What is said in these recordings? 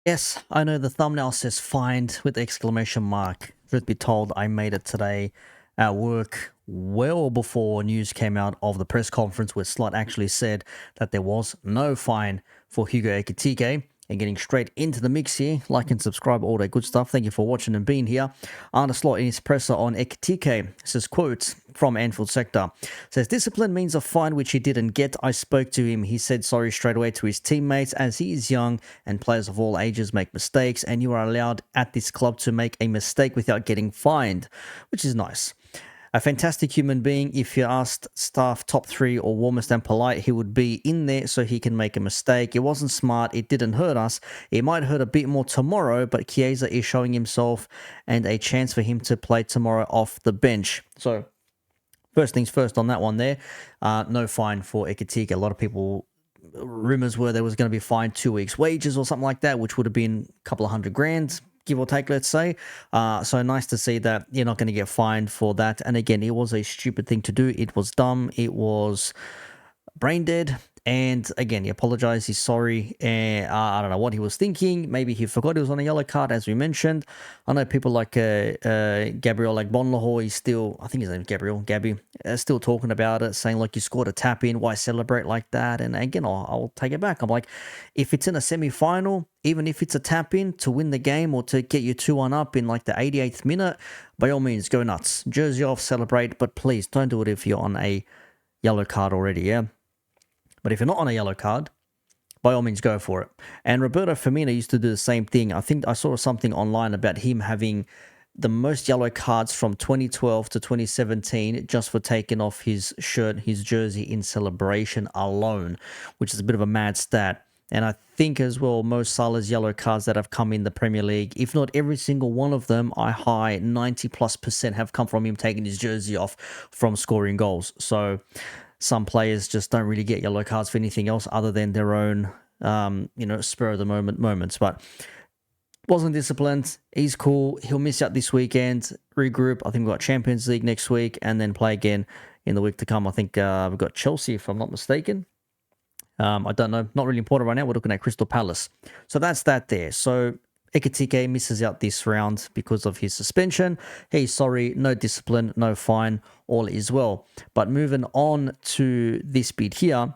Yes, I know the thumbnail says find with the exclamation mark. Truth be told, I made it today at work well before news came out of the press conference where Slot actually said that there was no fine for Hugo Ekitike. And getting straight into the mix here, like and subscribe, all that good stuff. Thank you for watching and being here. Arne Slot in his presser on Ekitike says, quote from Anfield Sector, says, discipline means a fine which he didn't get. I spoke to him. He said sorry straight away to his teammates as he is young and players of all ages make mistakes and you are allowed at this club to make a mistake without getting fined, which is nice. A fantastic human being. If you asked staff top three or warmest and polite, he would be in there so he can make a mistake. It wasn't smart. It didn't hurt us. It might hurt a bit more tomorrow, but Chiesa is showing himself and a chance for him to play tomorrow off the bench. So, first things first on that one there. No fine for Ekitike. A lot of people, rumors were there was going to be fined 2 weeks' wages or something like that, which would have been a couple of $100,000. Give or take, let's say. So nice to see that you're not going to get fined for that. And again, it was a stupid thing to do. It was dumb. It was brain dead. And again, he apologized. He's sorry. And I don't know what he was thinking. Maybe he forgot he was on a yellow card, as we mentioned. I know people like Gabriel, like Bonlahor, he's still, I think his name's Gabby, still talking about it, saying like you scored a tap in, why celebrate like that? And again, I'll take it back. I'm like, if it's in a semi-final, even if it's a tap in to win the game or to get you 2-1 up in like the 88th minute, by all means, go nuts. Jersey off, celebrate, but please don't do it if you're on a yellow card already, yeah? But if you're not on a yellow card, by all means, go for it. And Roberto Firmino used to do the same thing. I think I saw something online about him having the most yellow cards from 2012 to 2017 just for taking off his shirt, his jersey in celebration alone, which is a bit of a mad stat. And I think as well, Mo Salah's yellow cards that have come in the Premier League, if not every single one of them, I high 90+% have come from him taking his jersey off from scoring goals. So some players just don't really get yellow cards for anything else other than their own, spur of the moment moments. But wasn't disciplined. He's cool. He'll miss out this weekend. Regroup. I think we've got Champions League next week and then play again in the week to come. I think we've got Chelsea, if I'm not mistaken. I don't know. Not really important right now. We're looking at Crystal Palace. So that's that there. So Ekitike misses out this round because of his suspension. He's sorry, no discipline, no fine, all is well. But moving on to this bit here,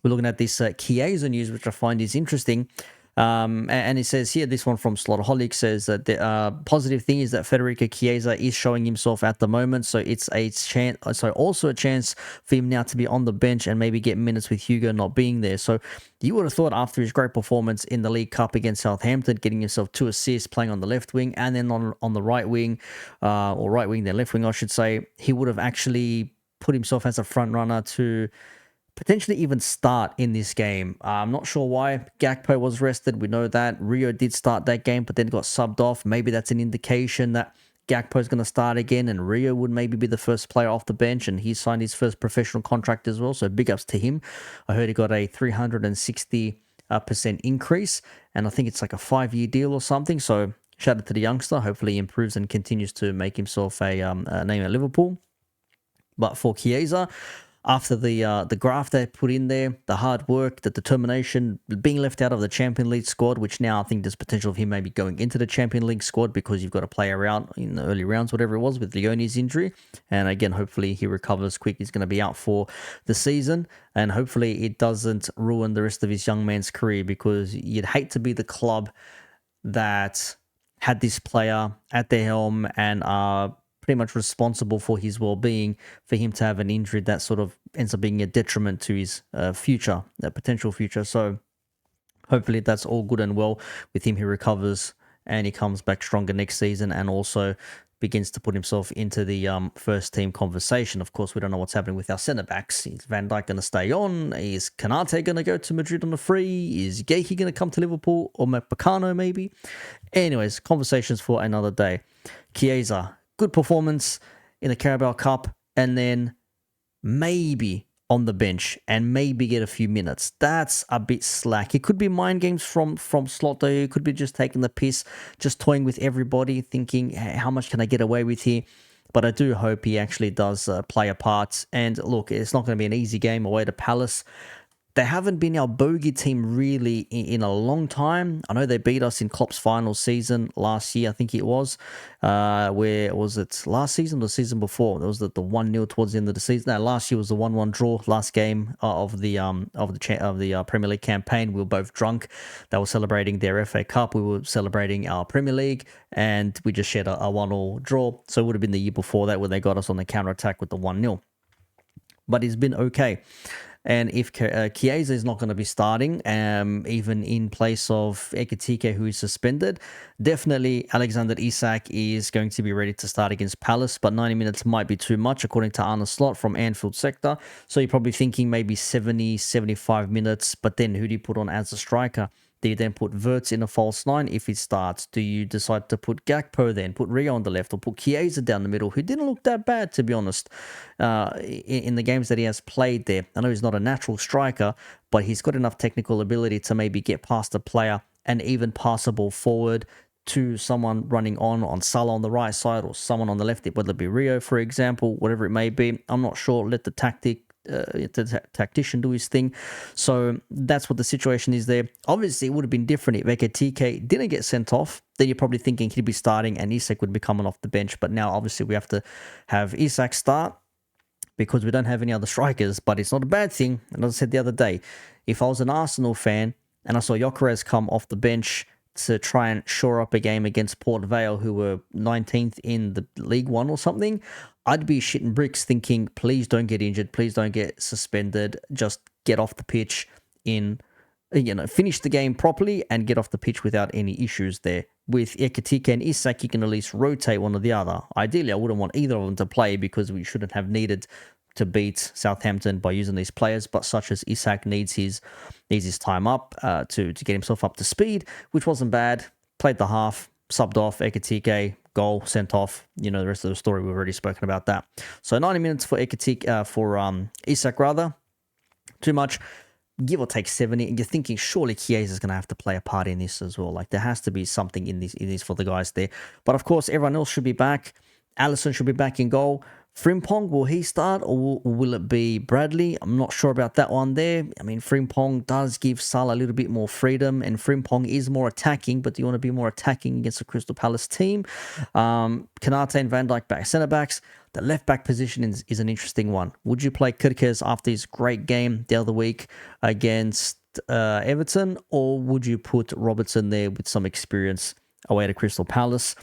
we're looking at this Chiesa news, which I find is interesting. And it says here, this one from Slotaholic says that the positive thing is that Federico Chiesa is showing himself at the moment, so it's a chance. So also a chance for him now to be on the bench and maybe get minutes with Hugo not being there. So you would have thought after his great performance in the League Cup against Southampton, getting himself 2 assists, playing on the left wing, and then on the right wing, or right wing, then left wing, I should say, he would have actually put himself as a front runner to potentially even start in this game. I'm not sure why. Gakpo was rested. We know that. Rio did start that game, but then got subbed off. Maybe that's an indication that Gakpo is going to start again, and Rio would maybe be the first player off the bench, and he signed his first professional contract as well, so big ups to him. I heard he got a 360% increase, and I think it's like a 5-year deal or something, so shout out to the youngster. Hopefully he improves and continues to make himself a name at Liverpool. But for Chiesa, after the graft they put in there, the hard work, the determination, being left out of the Champions League squad, which now I think there's potential of him maybe going into the Champions League squad because you've got a player out in the early rounds, whatever it was, with Leone's injury. And again, hopefully he recovers quick. He's going to be out for the season. And hopefully it doesn't ruin the rest of his young man's career, because you'd hate to be the club that had this player at the helm and are pretty much responsible for his well-being, for him to have an injury that sort of ends up being a detriment to his future, potential future. So hopefully that's all good and well with him. He recovers and he comes back stronger next season, and also begins to put himself into the first team conversation. Of course, we don't know what's happening with our centre-backs. Is Van Dijk going to stay on? Is Kanate going to go to Madrid on a free? Is Gakey going to come to Liverpool? Or Mapacano maybe? Anyways, conversations for another day. Chiesa, good performance in the Carabao Cup, and then maybe on the bench and maybe get a few minutes. That's a bit slack. It could be mind games from Slot, though. It could be just taking the piss, just toying with everybody, thinking, hey, how much can I get away with here? But I do hope he actually does play a part. And look, it's not going to be an easy game away to Palace. they haven't been our bogey team really in a long time. I know they beat us in Klopp's final season last year, I think it was. Where was it? Last season or the season before? There was the 1-0 towards the end of the season. No, last year was the 1-1 draw, last game of the Premier League campaign. We were both drunk. They were celebrating their FA Cup. We were celebrating our Premier League, and we just shared a 1-1 draw. So it would have been the year before that where they got us on the counter attack with the 1-0. But it's been okay. And if Chiesa is not going to be starting, even in place of Ekitike, who is suspended, definitely Alexander Isak is going to be ready to start against Palace, but 90 minutes might be too much, according to Arne Slot from Anfield Sector. So you're probably thinking maybe 70, 75 minutes, but then who do you put on as a striker? Do you then put Wirtz in a false 9 if he starts? Do you decide to put Gakpo then, put Rio on the left, or put Chiesa down the middle, who didn't look that bad, to be honest, in the games that he has played there? I know he's not a natural striker, but he's got enough technical ability to maybe get past a player and even pass a ball forward to someone running on Salah on the right side or someone on the left, whether it be Rio, for example, whatever it may be. I'm not sure. Let the tactician do his thing. So that's what the situation is there. Obviously, it would have been different if Ekitike didn't get sent off. Then you're probably thinking he'd be starting and Isak would be coming off the bench. But now, obviously, we have to have Isak start because we don't have any other strikers. But it's not a bad thing. And as I said the other day, if I was an Arsenal fan and I saw Gyökeres come off the bench to try and shore up a game against Port Vale, who were 19th in the League One or something, I'd be shitting bricks thinking, please don't get injured, please don't get suspended, just get off the pitch finish the game properly and get off the pitch without any issues there. With Ekitike and Isak, you can at least rotate one or the other. Ideally, I wouldn't want either of them to play because we shouldn't have needed to beat Southampton by using these players, but such as Isak needs his time up to get himself up to speed, which wasn't bad. Played the half, subbed off, Ekitike, goal, sent off. The rest of the story, we've already spoken about that. So 90 minutes for Isak rather. Too much. Give or take 70, and you're thinking surely Chiesa is going to have to play a part in this as well. Like there has to be something in this for the guys there. But of course, everyone else should be back. Alisson should be back in goal. Frimpong, will he start or will it be Bradley? I'm not sure about that one there. I mean, Frimpong does give Salah a little bit more freedom, and Frimpong is more attacking, but do you want to be more attacking against a Crystal Palace team? Kanate and Van Dijk back centre-backs. The left-back position is an interesting one. Would you play Kirkes after his great game the other week against Everton, or would you put Robertson there with some experience away to Crystal Palace?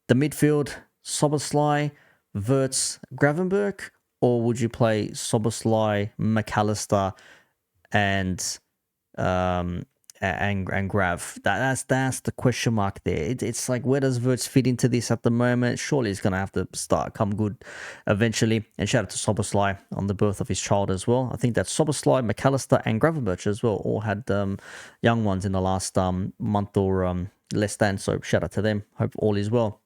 The midfield, Szoboszlai, Wirtz, Gravenberch, or would you play Szoboszlai, McAllister, and Grav? That's the question mark there. It's like, where does Wirtz fit into this at the moment? Surely he's going to have to come good eventually. And shout out to Szoboszlai on the birth of his child as well. I think that Szoboszlai, McAllister, and Gravenberch as well all had young ones in the last month or less than. So shout out to them. Hope all is well.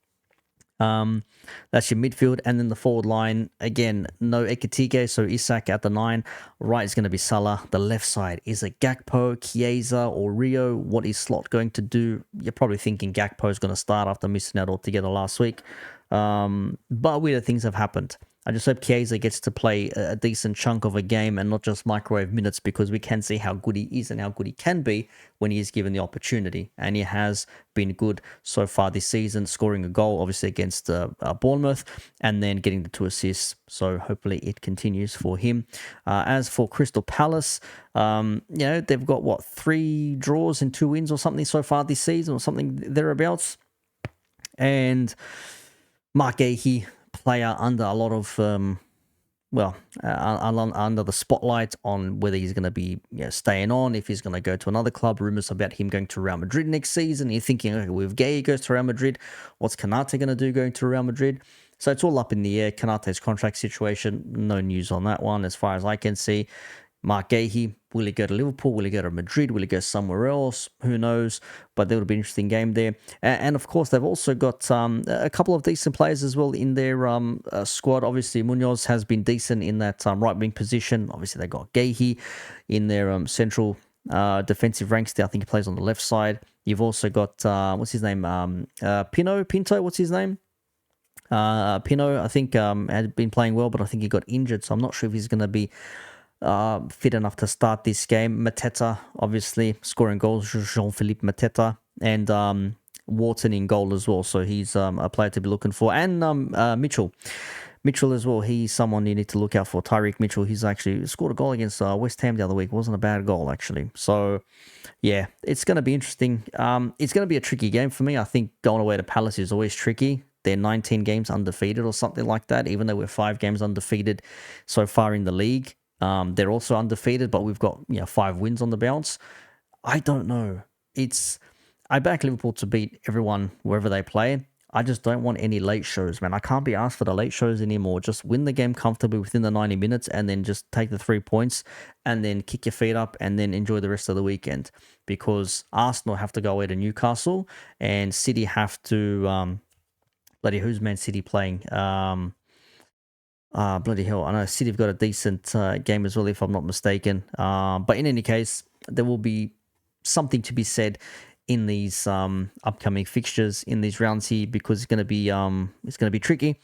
That's your midfield, and then the forward line again, no Ekitike, so Isak at the 9. Right is going to be Salah. The left side is it Gakpo, Chiesa, or Rio? What is Slot going to do? You're probably thinking Gakpo is going to start after missing out altogether last week, but weirder things have happened. I just hope Chiesa gets to play a decent chunk of a game and not just microwave minutes, because we can see how good he is and how good he can be when he is given the opportunity. And he has been good so far this season, scoring a goal, obviously, against Bournemouth, and then getting the 2 assists. So hopefully it continues for him. As for Crystal Palace, they've got, 3 draws and 2 wins or something so far this season, or something thereabouts. And Mark Gahey, player under a lot of under the spotlight on whether he's going to be staying on, if he's going to go to another club. Rumors about him going to Real Madrid next season. You're thinking, okay, well, if Gay goes to Real Madrid, what's Kanate going to do going to Real Madrid? So it's all up in the air. Kanate's contract situation, no news on that one as far as I can see. Mark Gahey, will he go to Liverpool? Will he go to Madrid? Will he go somewhere else? Who knows? But there would be an interesting game there. And of course, they've also got a couple of decent players as well in their squad. Obviously, Munoz has been decent in that right-wing position. Obviously, they got Gahey in their central defensive ranks there. I think he plays on the left side. You've also got, what's his name? Pinto, what's his name? Pino, I think, had been playing well, but I think he got injured. So I'm not sure if he's going to be fit enough to start this game. Mateta, obviously, scoring goals, Jean-Philippe Mateta, and Wharton in goal as well. So he's a player to be looking for. And Mitchell. Mitchell as well, he's someone you need to look out for. Tyreek Mitchell, he's actually scored a goal against West Ham the other week. Wasn't a bad goal, actually. So, yeah, it's going to be interesting. It's going to be a tricky game for me. I think going away to Palace is always tricky. They're 19 games undefeated or something like that, even though we're 5 games undefeated so far in the league. They're also undefeated, but we've got 5 wins on the bounce. I don't know. I back Liverpool to beat everyone wherever they play. I just don't want any late shows, man. I can't be asked for the late shows anymore. Just win the game comfortably within the 90 minutes and then just take the 3 points and then kick your feet up and then enjoy the rest of the weekend. Because Arsenal have to go away to Newcastle and City have to... bloody, who's Man City playing? Bloody hell. I know City have got a decent game as well, if I'm not mistaken. But in any case, there will be something to be said in these upcoming fixtures in these rounds here, because it's going to be tricky.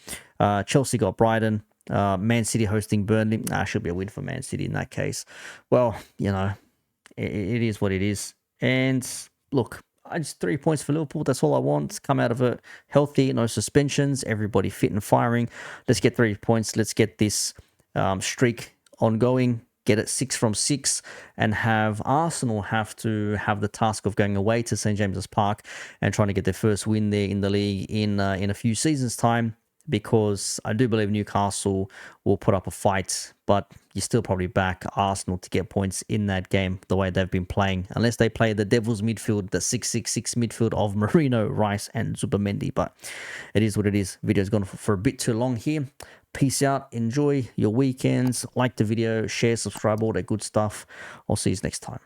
Chelsea got Brighton, Man City hosting Burnley. Should be a win for Man City in that case. Well, it is what it is. And look, just 3 points for Liverpool. That's all I want. Come out of it healthy, no suspensions, everybody fit and firing. Let's get 3 points. Let's get this streak ongoing. Get it 6 from 6, and have Arsenal have to have the task of going away to St. James's Park and trying to get their first win there in the league in a few seasons' time, because I do believe Newcastle will put up a fight, but you still probably back Arsenal to get points in that game the way they've been playing, unless they play the Devils midfield, the 6-6-6 midfield of Marino, Rice, and Zubimendi. But it is what it is. Video's gone for a bit too long here. Peace out. Enjoy your weekends. Like the video, share, subscribe, all that good stuff. I'll see you next time.